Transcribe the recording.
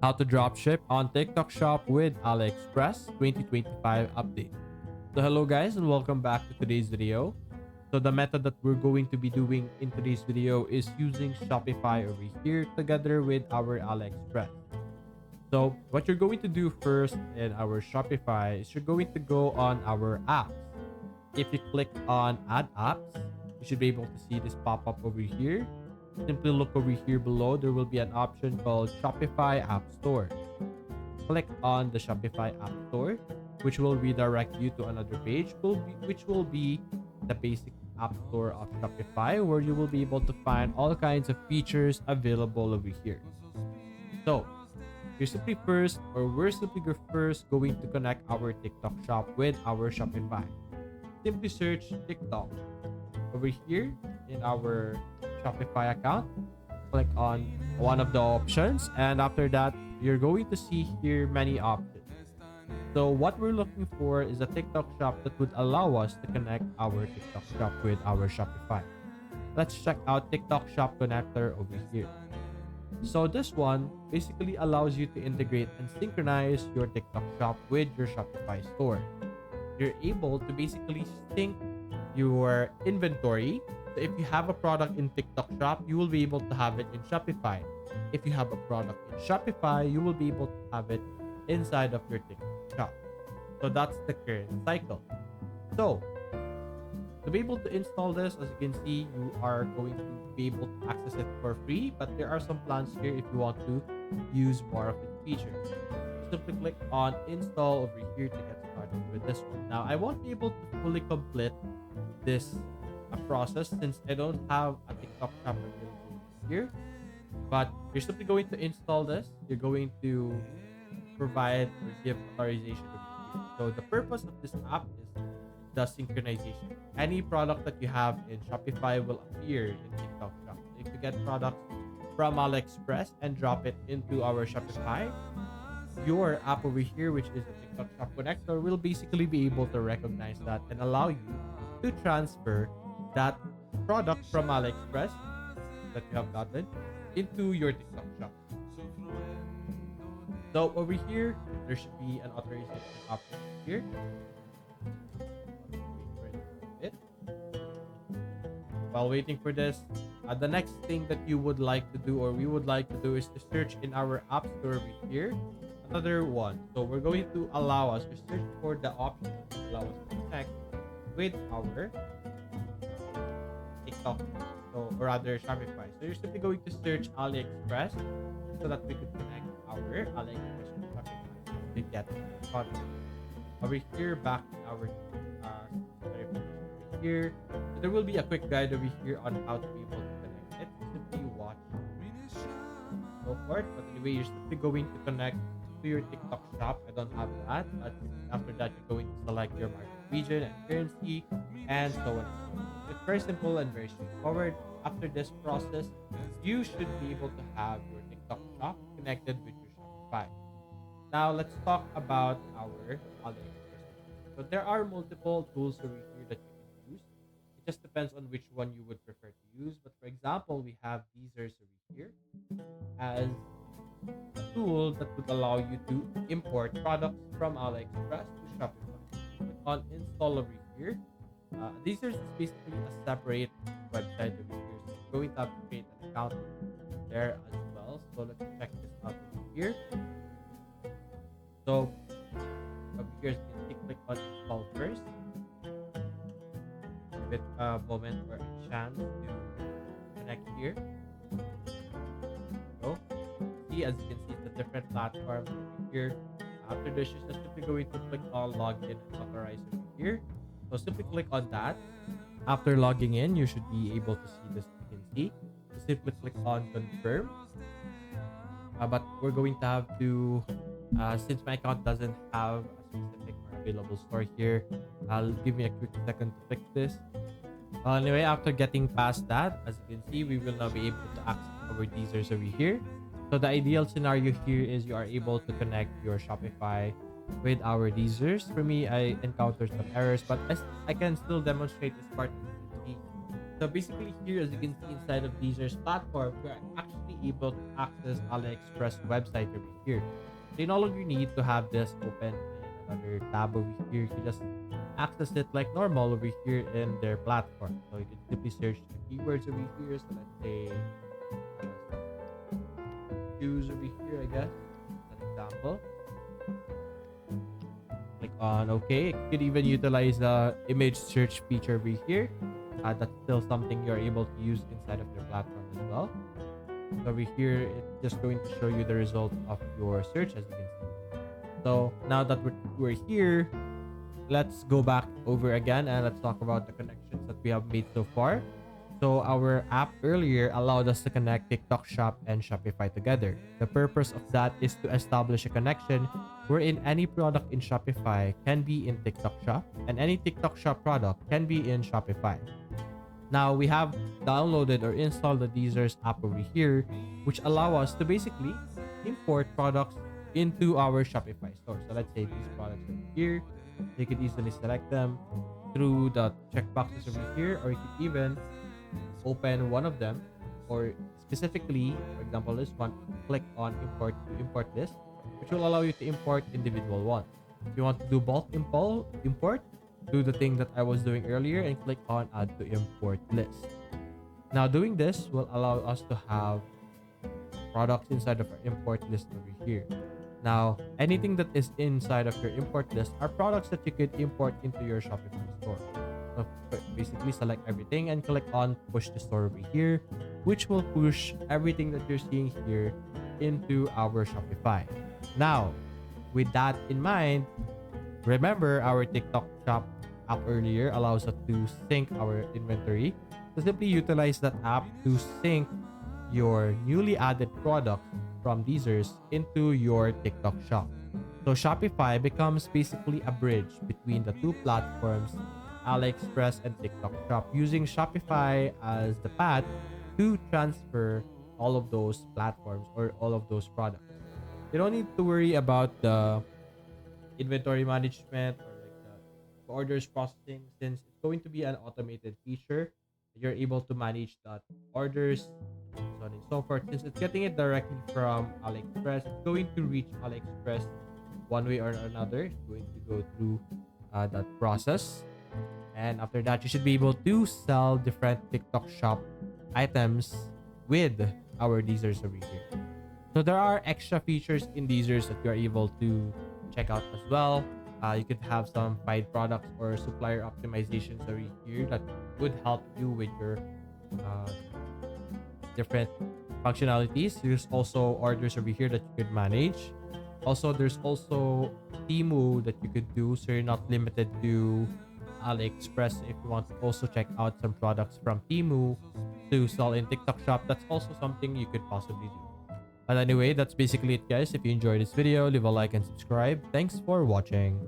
How to dropship on TikTok Shop with Aliexpress 2025 update. So hello guys and welcome back to today's video. So the method that we're going to be doing in today's video is using Shopify over here together with our Aliexpress. So what you're going to do first in our Shopify is you're going to go on our apps. If you click on add apps, you should be able to see this pop up over here. Simply look over here below. There will be an option called Shopify App Store. Click on the Shopify App Store, which will redirect you to another page, which will be the basic App Store of Shopify, where you will be able to find all kinds of features available over here. So, we're simply first going to connect our TikTok shop with our Shopify. Simply search TikTok over here in our Shopify account. Click on one of the options, and after that, you're going to see here many options. So what we're looking for is a TikTok shop that would allow us to connect our TikTok shop with our Shopify. Let's check out TikTok shop connector over here. So this one basically allows you to integrate and synchronize your TikTok shop with your Shopify store. You're able to basically sync your inventory. So if you have a product in TikTok shop, you will be able to have it in Shopify. If you have a product in Shopify, you will be able to have it inside of your TikTok shop. So that's the current cycle. So to be able to install this, as you can see, you are going to be able to access it for free, but there are some plans here if you want to use more of its features. Simply click on install over here to get started with this one. Now, I won't be able to fully complete this process since I don't have a TikTok shop available here, but you're simply going to install this. You're going to provide or give authorization over here. So the purpose of this app is the synchronization. Any product that you have in Shopify will appear in TikTok shop. If you get products from Aliexpress and drop it into our Shopify, your app over here, which is a TikTok shop connector, will basically be able to recognize that and allow you to transfer that product from Aliexpress that you have gotten into your TikTok shop. So over here, there should be an authorization option here. While waiting for this, the next thing that you would like to do or we would like to do is to search in our app store over here. Another one. So we're going to allow us to search for the option to allow us to connect with our TikTok, so or rather Shopify. So you're simply going to search Aliexpress so that we could connect our Aliexpress with Shopify to get the product. Over here, back in our here, so there will be a quick guide over here on how to be able to connect it. Simply watch so forth. But anyway, you're simply going to connect to your TikTok shop. I don't have that. But after that, you're going to select your market region and currency and so on and so on. It's very simple and very straightforward. After this process, you should be able to have your TikTok shop connected with your Shopify. Now let's talk about our AliExpress. So there are multiple tools over here that you can use. It just depends on which one you would prefer to use. But for example, we have Deezers over here as a tool that would allow you to import products from AliExpress to Shopify. Click on install over here. Deezers is basically a separate website over here. So you're going to have to create an account there as well. So let's check this out over here. So over here, you can click on install first. Give it a moment or a chance to connect here. So see, as you can see, the different platforms over here. After this, you're just simply going to click on login and authorize over here. So simply click on that. After logging in, you should be able to see this. You can see. So simply click on confirm. But we're going to have to, since my account doesn't have a specific or available store here, I'll give me a quick second to fix this. Anyway, after getting past that, as you can see, we will now be able to access our Deezers over here. So the ideal scenario here is you are able to connect your Shopify with our Deezers. For me, I encountered some errors, but I can still demonstrate this part. So basically here, as you can see inside of Deezer's platform, you're actually able to access AliExpress website over here. So you no longer need to have this open in another tab over here. You can just access it like normal over here in their platform. So you can simply search the keywords over here. So let's say some shoes over here, I guess, as an example. Click on OK. You could even utilize the image search feature over here. That's still something you're able to use inside of their platform as well. So over here, it's just going to show you the result of your search, as you can see. So now that we're here, let's go back over again and let's talk about the connections that we have made so far. So our app earlier allowed us to connect TikTok Shop and Shopify together. The purpose of that is to establish a connection wherein any product in Shopify can be in TikTok Shop and any TikTok Shop product can be in Shopify. Now we have downloaded or installed the Deezer's app over here, which allow us to basically import products into our Shopify store. So let's say these products over here, you could easily select them through the checkboxes over here, or you could even open one of them, or specifically, for example, this one, click on import to import this, which will allow you to import individual ones. If you want to do bulk import, do the thing that I was doing earlier and click on add to import list. Now doing this will allow us to have products inside of our import list over here. Now, anything that is inside of your import list are products that you could import into your Shopify store. So basically select everything and click on push to store over here, which will push everything that you're seeing here into our Shopify. Now, with that in mind, remember our TikTok Shop app earlier allows us to sync our inventory. So simply utilize that app to sync your newly added products from Deezer's into your TikTok Shop. So Shopify becomes basically a bridge between the two platforms, Aliexpress and TikTok Shop, using Shopify as the path to transfer all of those platforms or all of those products. You don't need to worry about the inventory management or like the orders processing, since it's going to be an automated feature. You're able to manage that orders, so on and so forth. Since it's getting it directly from AliExpress, it's going to reach AliExpress one way or another. It's going to go through that process, and after that, you should be able to sell different TikTok Shop items with our Deezers over here. So there are extra features in Deezers that you are able to check out as well. You could have some find products or supplier optimizations over here that would help you with your uh, different functionalities. There's also orders over here that you could manage. Also, there's also Temu that you could do, so you're not limited to AliExpress. If you want to also check out some products from Temu to sell in TikTok Shop, that's also something you could possibly do. But anyway, that's basically it, guys. If you enjoyed this video, leave a like and subscribe. Thanks for watching.